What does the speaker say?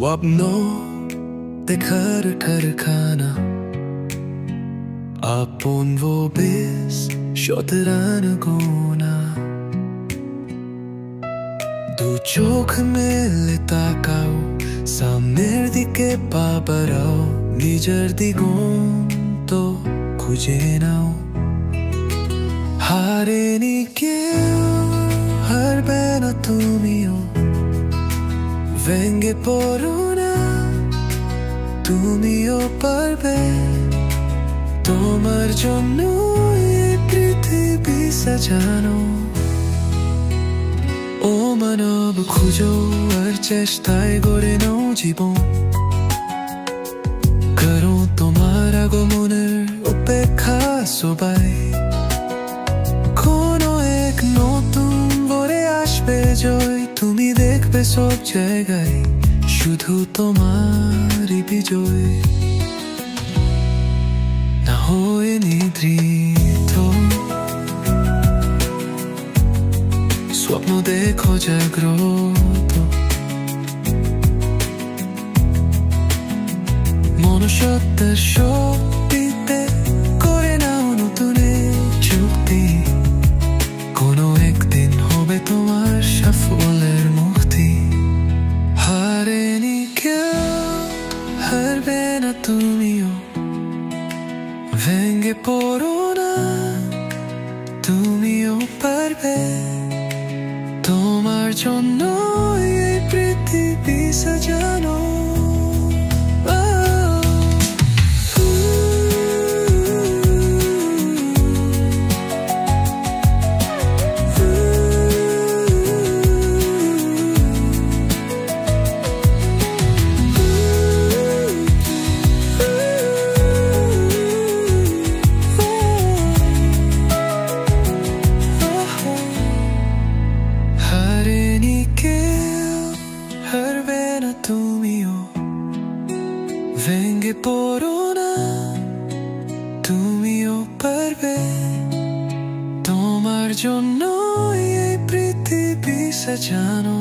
স্বপ্ন দেখার ঠরখানা আপন वो बेस शतरन गोना দু চোখ মেলে তাকাও সামনের দিকে পা বাড়াও নিজের দিগন্ত খুঁজে নাও হারেনি কেউ হারবে না তুমিও ভেঙে পড়ো না তুমিও পারবে তোমার জন্য এই পৃথিবী সাজানো ও মানব খুঁজো আর চেষ্টায় গড়ে নাও জীবন করো তোমার আগমনের অপেক্ষা সবাই কোনো এক নতুন ভোরে আসবে জয় তুমি দেখবে সব জায়গায় শুধু তোমারই বিজয় না হয়ে নিদ্রিত স্বপ্ন দেখো জাগ্রত মনুষ্যত্বের শক্তিতে করে নাও নতুন চুক্তি কোনো একদিন হবে তোমার সাফল্যের মুক্তি হারেনি কেউ হারবে না তুমিও ভেঙে পড়ো না তুমিও পারবে তোমার জন্য এই পৃথিবী সাজানো হারবে না তুমিও ভেঙে পড়ো না তুমিও পারবে তোমার জন্য এই পৃথিবী সাজানো